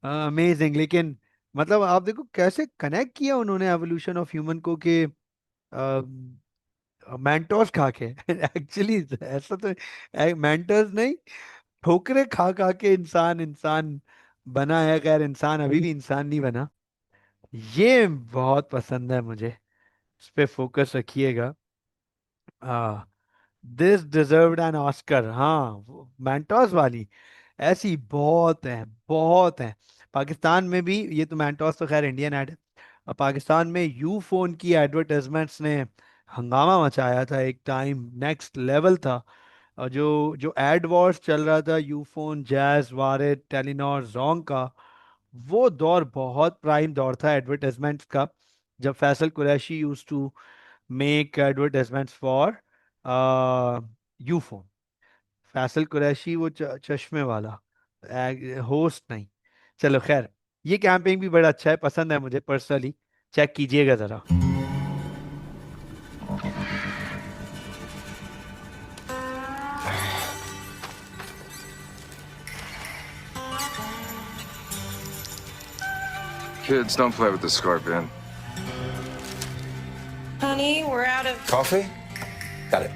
amazing. लेकिन मतलब आप देखो कैसे कनेक्ट किया उन्होंने एवोल्यूशन ऑफ ह्यूमन को कि मेंटोस खा के एक्चुअली ऐसा तो मेंटोस नहीं, ठोकरे खा खा के इंसान इंसान बना है। खैर इंसान अभी भी इंसान नहीं बना। ये बहुत पसंद है मुझे, इस पे फोकस रखिएगा। दिस डिजर्व्ड एन ऑस्कर, हाँ मैंटोस वाली ऐसी बहुत है, बहुत है। पाकिस्तान में भी, ये तो मैंटोस तो खैर इंडियन एड है, और पाकिस्तान में यू फोन की एडवर्टाइजमेंट्स ने हंगामा मचाया था, एक टाइम नेक्स्ट लेवल था। और जो जो एड वॉर्स चल रहा था Ufone, Jazz, Warid, Telenor, Zong का, वो दौर बहुत प्राइम दौर था एडवर्टाइजमेंट्स का, जब Faisal Qureshi use to make advertisements for Ufone. Faisal Qureshi वो चश्मे वाला, होस्ट नहीं। चलो खैर, ये कैंपेन भी बड़ा अच्छा है, पसंद है मुझे पर्सनली, चेक कीजिएगा जरा। Kids, don't play with the scorpion. Honey, we're out of. Coffee? Got it.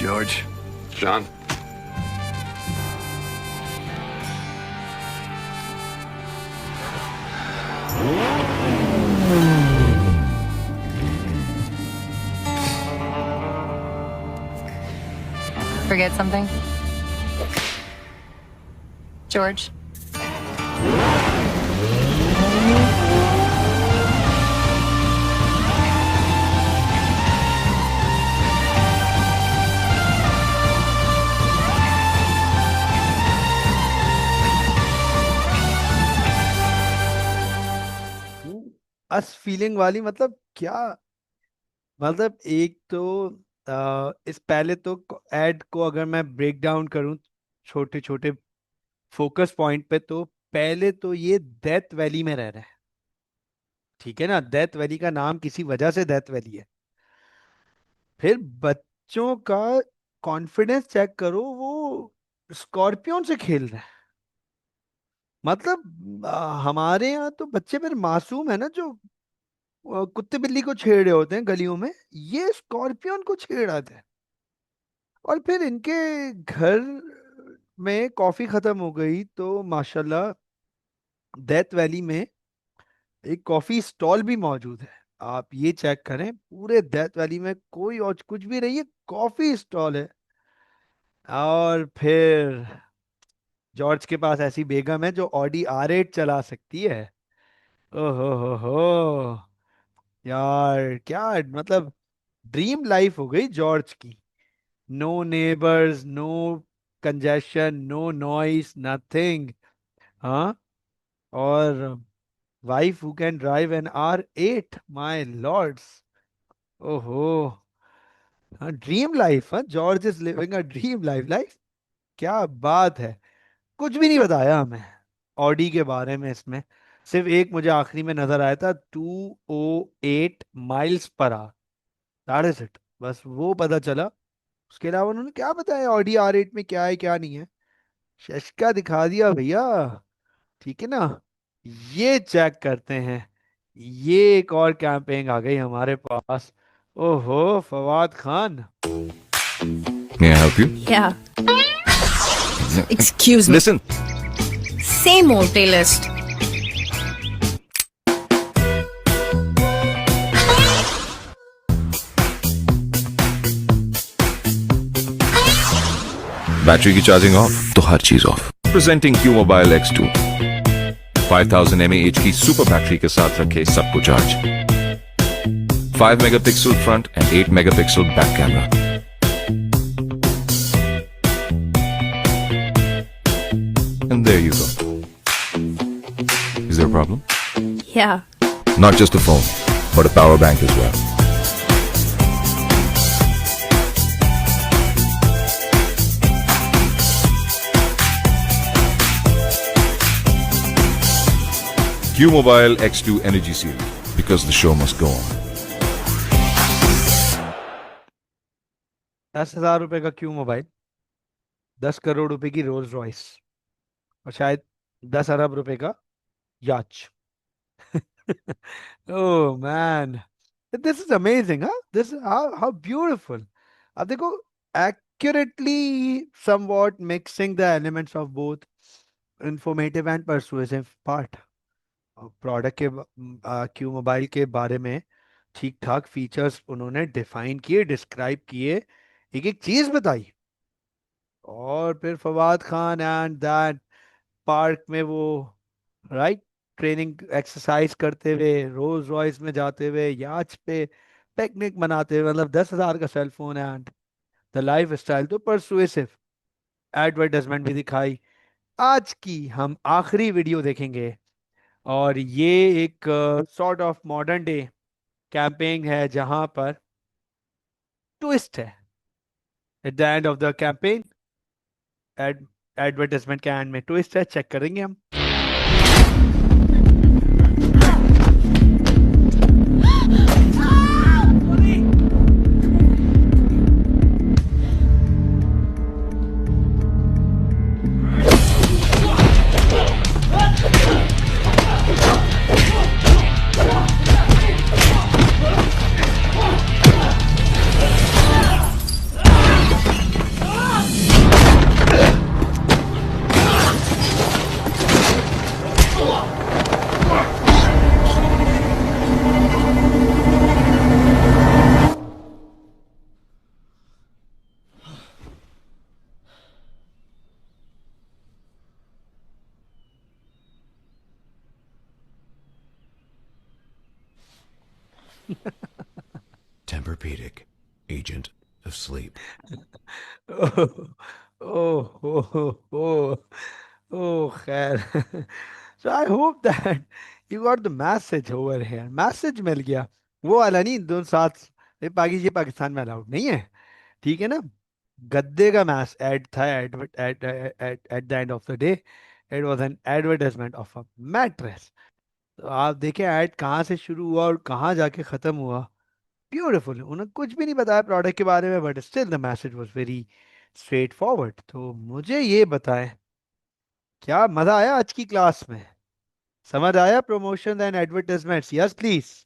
George. John. Forget something? George? Us feeling वाली मतलब क्या, मतलब एक तो इस पहले तो एड को अगर मैं ब्रेक डाउन करूं छोटे छोटे फोकस पॉइंट पे, तो पहले तो ये डेथ वैली में रह रहे हैं, ठीक है ना, डेथ वैली का नाम किसी वजह से डेथ वैली है। फिर बच्चों का कॉन्फिडेंस चेक करो, वो स्कॉर्पियोन से खेल रहे हैं। मतलब हमारे यहाँ तो बच्चे फिर मासूम है ना, जो कुत्ते बिल्ली को छेड़ रहे होते हैं गलियों में, ये स्कॉर्पियोन को छेड़ रहे थे। और फिर इनके घर में कॉफी खत्म हो गई तो माशाल्लाह डेथ वैली में एक कॉफी स्टॉल भी मौजूद है। आप ये चेक करें, पूरे डेथ वैली में कोई और कुछ भी नहीं है, कॉफी स्टॉल है। और फिर जॉर्ज के पास ऐसी बेगम है जो ऑडी R8 चला सकती है। ओहो हो, यार क्या मतलब, ड्रीम लाइफ हो गई जॉर्ज की। No neighbours, no congestion, no noise, nothing. हाँ, और wife who can drive an R8, my lords. ओहो, हाँ ड्रीम लाइफ, हाँ George is living a dream life. Life क्या बात है। कुछ भी नहीं बताया हमें ऑडी के बारे में इसमें, सिर्फ एक मुझे आखिरी में नजर आया था, 208 miles per hour, that is it, बस वो पता चला। उसके अलावा उन्होंने क्या बताया ऑडी R8 में क्या है क्या नहीं है, शशका दिखा दिया भैया, ठीक है ना। ये चेक करते हैं, ये एक और कैंपेन आ गई हमारे पास। ओहो Fawad Khan. May I help you? Yeah. Excuse me. Listen. Same old playlist. Battery की चार्जिंग ऑफ तो हर चीज of. Presenting Q Mobile X2, 5000 mAh की सुपर बैटरी के साथ रखे सबको charge. 5 megapixel front and 8 megapixel back camera. And there you go. Is there a problem? Yeah. Not just a phone, but a power bank as well. Q Mobile X2 Energy Series, because the show must go on. 10,000 रुपए का Q mobile, 10 crore रुपए की Rolls Royce और शायद 10 अरब रुपए का याच। Oh man, this is amazing. हाँ, दिस हाउ ब्यूटीफुल। अब देखो, accurately somewhat mixing the elements of both informative and persuasive part। Product के क्यू मोबाइल के बारे में ठीक ठाक फीचर्स उन्होंने डिफाइन किए, डिस्क्राइब किए, एक एक चीज बताई। और फिर Fawad Khan and that park में वो, राइट, ट्रेनिंग एक्सरसाइज करते हुए, रोज रॉयस में जाते हुए, याच पे पिकनिक मनाते हुए, मतलब 10,000 का cell phone and the lifestyle तो परसुएसिव एडवर्टाइजमेंट भी दिखाई। आज की हम आखिरी वीडियो देखेंगे और ये एक sort of modern day campaign है जहां पर ट्विस्ट है। At the end of the campaign, advertisement के एंड में ट्विस्ट है, चेक करेंगे हम। Tempur-Pedic, agent of sleep. Oh, खैर। So I hope that you got the message over here। Message मिल गया, वो वाला नहीं, दोनों साथ ये पाकिस्तान में अलाउड नहीं है, ठीक है ना। गद्दे का मैस एड था, at the end of the day it was an advertisement of a mattress. तो आप देखें ऐड कहाँ से शुरू हुआ और कहाँ जाके खत्म हुआ। ब्यूटीफुल। उन्होंने कुछ भी नहीं बताया प्रोडक्ट के बारे में, but still the message was very straight forward. तो मुझे ये बताएं, क्या मजा आया आज की क्लास में? समझ आया promotion and advertisements? Yes please.